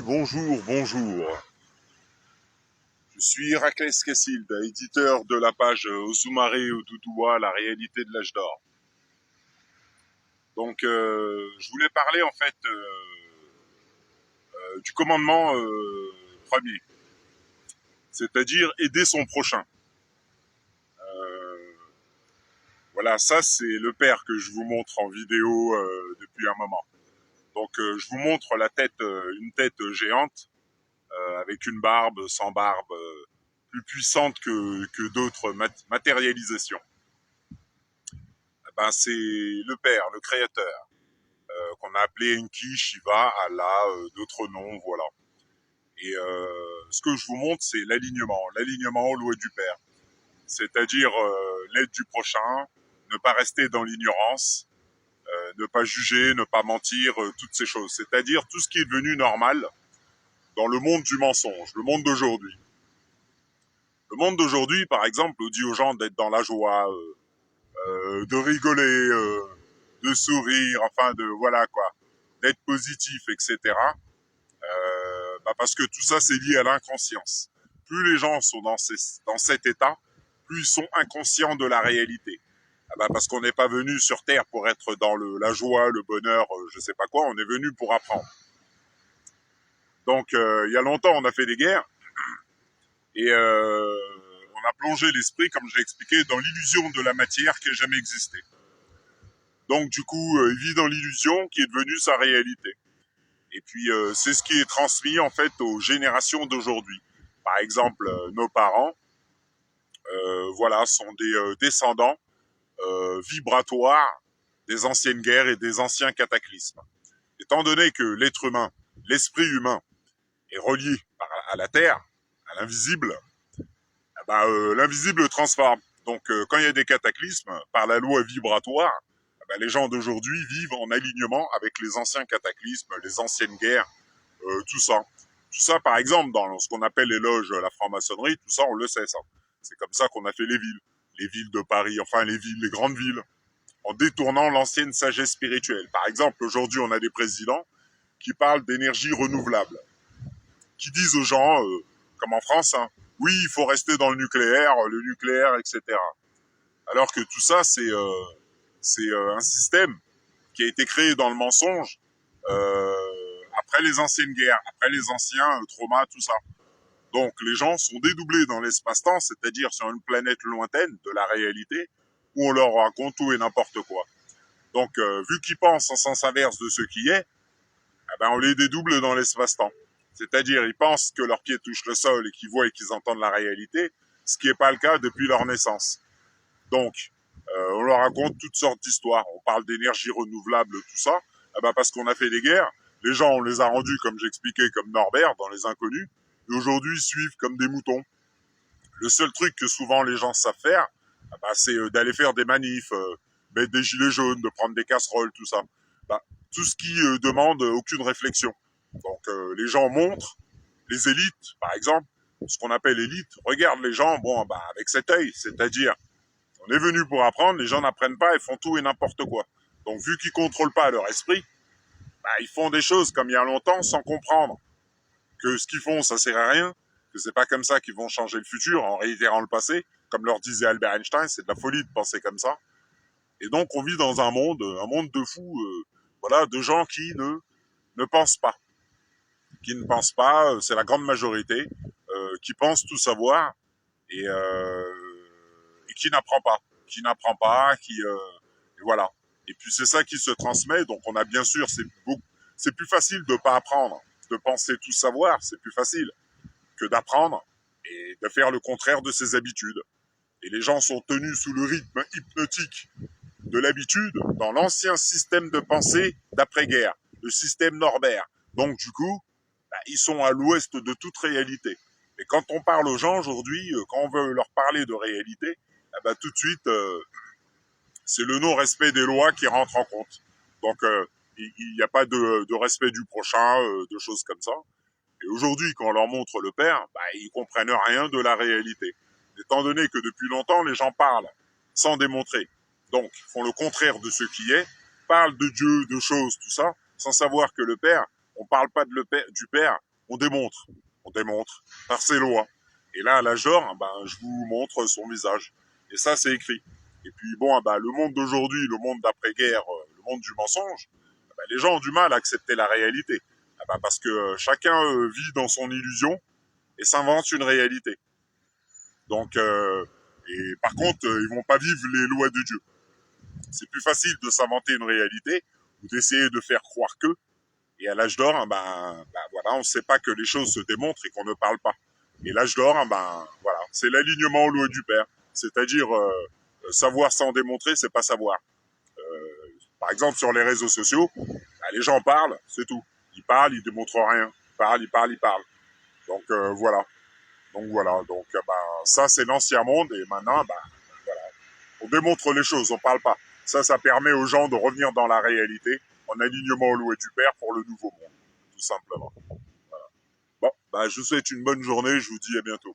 Bonjour, bonjour. Je suis Héraclès Cassilde, éditeur de la page Ozumaré Oduduwa, la réalité de l'âge d'or. Donc, je voulais parler en fait du commandement premier, c'est-à-dire aider son prochain. Voilà, ça c'est le père que je vous montre en vidéo depuis un moment. Donc, je vous montre la tête, une tête géante avec une barbe, sans barbe, plus puissante que d'autres matérialisations. Ben, c'est le père, le créateur, qu'on a appelé Enki, Shiva, Allah, d'autres noms, voilà. Et ce que je vous montre, c'est l'alignement aux lois du père. C'est-à-dire l'aide du prochain, ne pas rester dans l'ignorance, ne pas juger, ne pas mentir, toutes ces choses. C'est-à-dire tout ce qui est devenu normal dans le monde du mensonge, le monde d'aujourd'hui. Le monde d'aujourd'hui, par exemple, dit aux gens d'être dans la joie, de rigoler, de sourire, enfin de voilà quoi, d'être positif, etc. Parce que tout ça c'est lié à l'inconscience. Plus les gens sont dans cet état, plus ils sont inconscients de la réalité. Parce qu'on n'est pas venu sur Terre pour être dans la joie, le bonheur, je sais pas quoi. On est venu pour apprendre. Donc il y a longtemps on a fait des guerres et on a plongé l'esprit, comme je l'ai expliqué, dans l'illusion de la matière qui n'a jamais existé. Donc du coup, il vit dans l'illusion qui est devenue sa réalité. Et puis c'est ce qui est transmis en fait aux générations d'aujourd'hui. Par exemple, nos parents, voilà, sont des descendants vibratoires des anciennes guerres et des anciens cataclysmes. Étant donné que l'être humain, l'esprit humain, est relié à la Terre, à l'invisible, l'invisible transforme. Donc quand il y a des cataclysmes, par la loi vibratoire, les gens d'aujourd'hui vivent en alignement avec les anciens cataclysmes, les anciennes guerres, tout ça. Tout ça, par exemple, dans ce qu'on appelle les loges, la franc-maçonnerie, tout ça, on le sait, ça. C'est comme ça qu'on a fait les villes de Paris, enfin les villes, les grandes villes, en détournant l'ancienne sagesse spirituelle. Par exemple, aujourd'hui, on a des présidents qui parlent d'énergie renouvelable, qui disent aux gens, comme en France, hein, oui, il faut rester dans le nucléaire, etc. Alors que tout ça, c'est un système qui a été créé dans le mensonge après les anciennes guerres, après les anciens traumas, tout ça. Donc les gens sont dédoublés dans l'espace-temps, c'est-à-dire sur une planète lointaine de la réalité, où on leur raconte tout et n'importe quoi. Donc vu qu'ils pensent en sens inverse de ce qui est, on les dédouble dans l'espace-temps. C'est-à-dire ils pensent que leurs pieds touchent le sol et qu'ils voient et qu'ils entendent la réalité, ce qui n'est pas le cas depuis leur naissance. Donc on leur raconte toutes sortes d'histoires. On parle d'énergie renouvelable, tout ça. Parce qu'on a fait des guerres, les gens, on les a rendus, comme j'expliquais, comme Norbert, dans Les Inconnus, et aujourd'hui, ils suivent comme des moutons. Le seul truc que souvent les gens savent faire, c'est d'aller faire des manifs, mettre des gilets jaunes, de prendre des casseroles, tout ça. Tout ce qui demande aucune réflexion. Donc les gens montrent, les élites, par exemple, ce qu'on appelle élite, regardent les gens, avec cet œil, c'est-à-dire on est venu pour apprendre, les gens n'apprennent pas et font tout et n'importe quoi. Donc vu qu'ils contrôlent pas leur esprit, ils font des choses comme il y a longtemps sans comprendre que ce qu'ils font, ça sert à rien, que c'est pas comme ça qu'ils vont changer le futur en réitérant le passé, comme leur disait Albert Einstein, c'est de la folie de penser comme ça. Et donc on vit dans un monde de fous, voilà, de gens qui ne pensent pas, c'est la grande majorité, qui pensent tout savoir et qui n'apprend pas, et voilà. Et puis c'est ça qui se transmet. Donc on a bien sûr, c'est plus facile de pas apprendre, de penser tout savoir, c'est plus facile que d'apprendre et de faire le contraire de ses habitudes. Et les gens sont tenus sous le rythme hypnotique de l'habitude dans l'ancien système de pensée d'après-guerre, le système Norbert. Donc du coup, ils sont à l'ouest de toute réalité. Et quand on parle aux gens aujourd'hui, quand on veut leur parler de réalité, tout de suite, c'est le non-respect des lois qui rentre en compte. Donc, il n'y a pas de respect du prochain, de choses comme ça. Et aujourd'hui, quand on leur montre le père, ils comprennent rien de la réalité. Étant donné que depuis longtemps, les gens parlent sans démontrer. Donc, font le contraire de ce qui est, parlent de Dieu, de choses, tout ça, sans savoir que le père, on parle pas du père on démontre par ses lois. Et là, à l'âge d'or, ben, je vous montre son visage. Et ça, c'est écrit. Et puis bon, ben, le monde d'aujourd'hui, le monde d'après-guerre, le monde du mensonge, ben, les gens ont du mal à accepter la réalité. Ben, parce que chacun vit dans son illusion et s'invente une réalité. Donc, et par contre, ils vont pas vivre les lois de Dieu. C'est plus facile de s'inventer une réalité ou d'essayer de faire croire que. Et à l'âge d'or, voilà, on ne sait pas que les choses se démontrent et qu'on ne parle pas. Et l'âge d'or, voilà, c'est l'alignement aux lois du Père. C'est-à-dire, savoir sans démontrer, c'est pas savoir. Par exemple, sur les réseaux sociaux, les gens parlent, c'est tout. Ils parlent, ils démontrent rien. Ils parlent. Donc voilà. Donc ça c'est l'ancien monde et maintenant, voilà, on démontre les choses, on parle pas. Ça permet aux gens de revenir dans la réalité, en alignement aux lois du Père pour le nouveau monde, tout simplement. Voilà. Bon, je vous souhaite une bonne journée, je vous dis à bientôt.